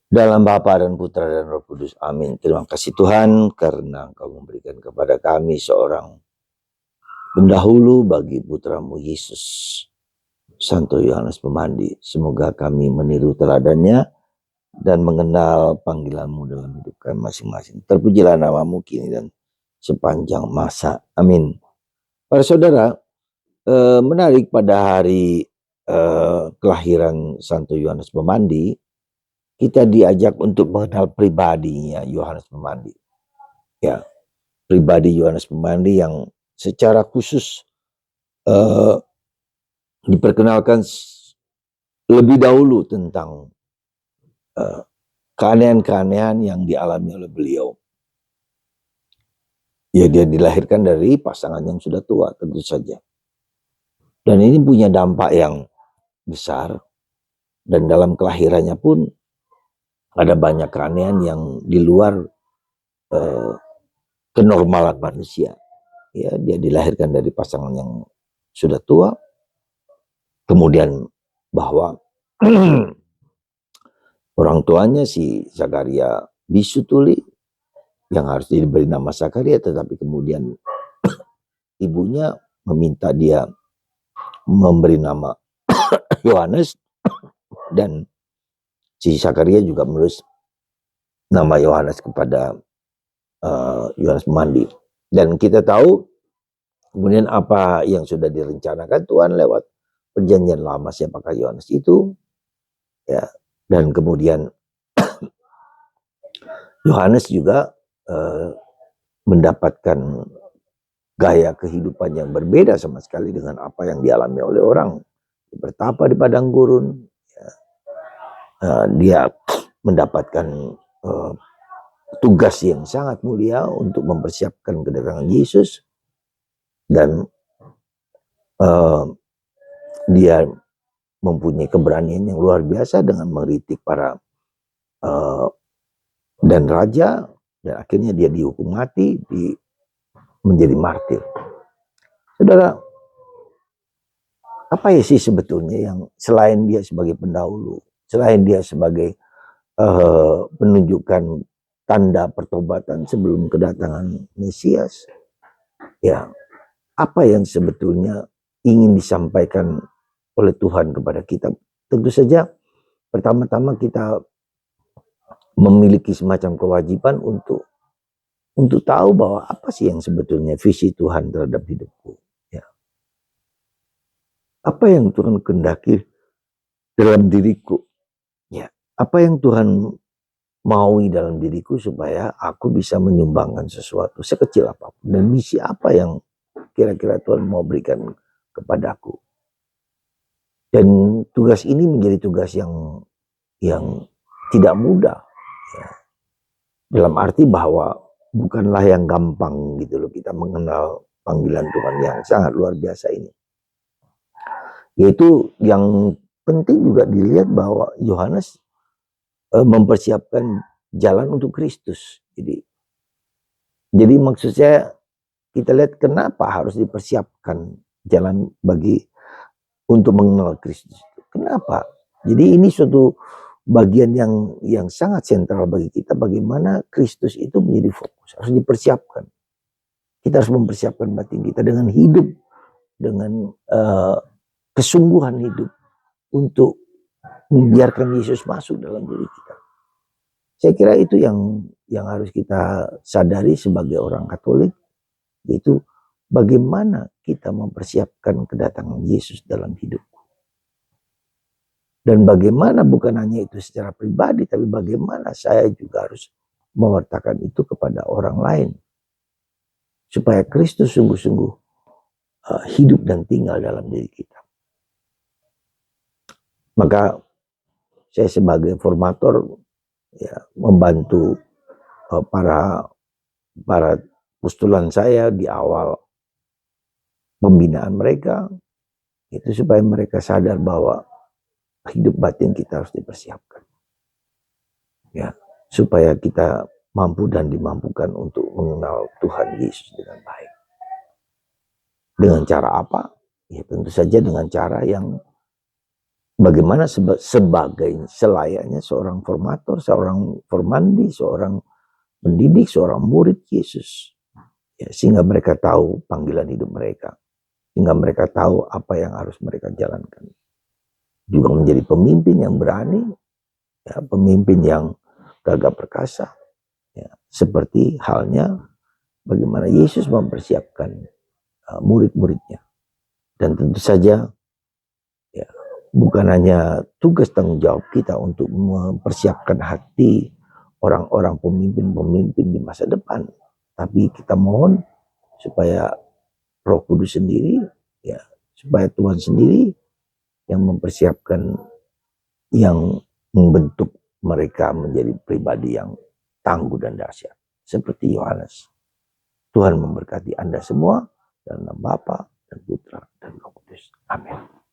Dalam Bapa dan Putra dan Roh Kudus. Amin. Terima kasih Tuhan karena Engkau memberikan kepada kami seorang pendahulu bagi putramu Yesus, Santo Yohanes Pemandi. Semoga kami meniru teladannya dan mengenal panggilanmu dalam hidup kami masing-masing. Terpujilah namamu kini dan sepanjang masa. Amin. Para saudara, menarik pada hari kelahiran Santo Yohanes Pemandi, kita diajak untuk mengenal pribadinya Yohanes Pemandi. Ya, pribadi Yohanes Pemandi yang secara khusus diperkenalkan lebih dahulu tentang keanehan-keanehan yang dialami oleh beliau. Ya, dia dilahirkan dari pasangan yang sudah tua, tentu saja. Dan ini punya dampak yang besar. Dan dalam kelahirannya pun ada banyak keanehan yang di luar kenormalan manusia. Ya, dia dilahirkan dari pasangan yang sudah tua. Kemudian bahwa orang tuanya si Zakaria bisu tuli yang harus diberi nama Zakaria, tetapi kemudian ibunya meminta dia memberi nama Yohanes, dan si Zakaria juga menulis nama Yohanes kepada Yohanes Pemandi. Dan kita tahu kemudian apa yang sudah direncanakan Tuhan lewat perjanjian lama, siapakah Yohanes itu, ya. Dan kemudian Yohanes juga mendapatkan gaya kehidupan yang berbeda sama sekali dengan apa yang dialami oleh orang. Bertapa di padang gurun, ya. Dia mendapatkan tugas yang sangat mulia untuk mempersiapkan kedatangan Yesus, dan dia mempunyai keberanian yang luar biasa dengan mengkritik para dan raja, dan akhirnya dia dihukum mati, menjadi martir. Saudara, apa ya sih sebetulnya yang selain dia sebagai pendahulu, selain dia sebagai penunjukan tanda pertobatan sebelum kedatangan Mesias, ya, apa yang sebetulnya ingin disampaikan oleh Tuhan kepada kita? Tentu saja pertama-tama kita memiliki semacam kewajiban untuk tahu bahwa apa sih yang sebetulnya visi Tuhan terhadap hidupku, ya. Apa yang Tuhan kehendaki dalam diriku, ya. Apa yang Tuhan maui dalam diriku supaya aku bisa menyumbangkan sesuatu sekecil apapun, dan misi apa yang kira-kira Tuhan mau berikan kepadaku. Dan tugas ini menjadi tugas yang tidak mudah, ya. Dalam arti bahwa bukanlah yang gampang gitu loh kita mengenal panggilan Tuhan yang sangat luar biasa ini. Yaitu yang penting juga dilihat bahwa Yohanes mempersiapkan jalan untuk Kristus. Jadi maksud saya, kita lihat kenapa harus dipersiapkan jalan untuk mengenal Kristus. Kenapa? Jadi ini suatu bagian yang sangat sentral bagi kita, bagaimana Kristus itu menjadi fokus, harus dipersiapkan. Kita harus mempersiapkan batin kita dengan hidup, dengan kesungguhan hidup untuk membiarkan Yesus masuk dalam diri kita. Saya kira itu yang harus kita sadari sebagai orang Katolik, yaitu bagaimana kita mempersiapkan kedatangan Yesus dalam hidupku. Dan bagaimana bukan hanya itu secara pribadi, tapi bagaimana saya juga harus mewartakan itu kepada orang lain. Supaya Kristus sungguh-sungguh hidup dan tinggal dalam diri kita. Maka saya sebagai formator, ya, membantu para postulan saya di awal pembinaan mereka, itu supaya mereka sadar bahwa hidup batin kita harus dipersiapkan, ya, supaya kita mampu dan dimampukan untuk mengenal Tuhan Yesus dengan baik. Dengan cara apa? Ya tentu saja dengan cara yang bagaimana sebagai selayaknya seorang formator, seorang formandi, seorang pendidik, seorang murid Yesus. Ya, sehingga mereka tahu panggilan hidup mereka. Sehingga mereka tahu apa yang harus mereka jalankan. Juga menjadi pemimpin yang berani, ya, pemimpin yang gagah perkasa. Ya, seperti halnya bagaimana Yesus mempersiapkan murid-muridnya. Dan tentu saja ya, bukan hanya tugas tanggung jawab kita untuk mempersiapkan hati orang-orang pemimpin-pemimpin di masa depan, tapi kita mohon supaya Roh Kudus sendiri, ya, supaya Tuhan sendiri yang mempersiapkan, yang membentuk mereka menjadi pribadi yang tangguh dan dahsyat seperti Yohanes. Tuhan memberkati Anda semua dalam nama Bapa dan Putra dan Roh Kudus. Amin.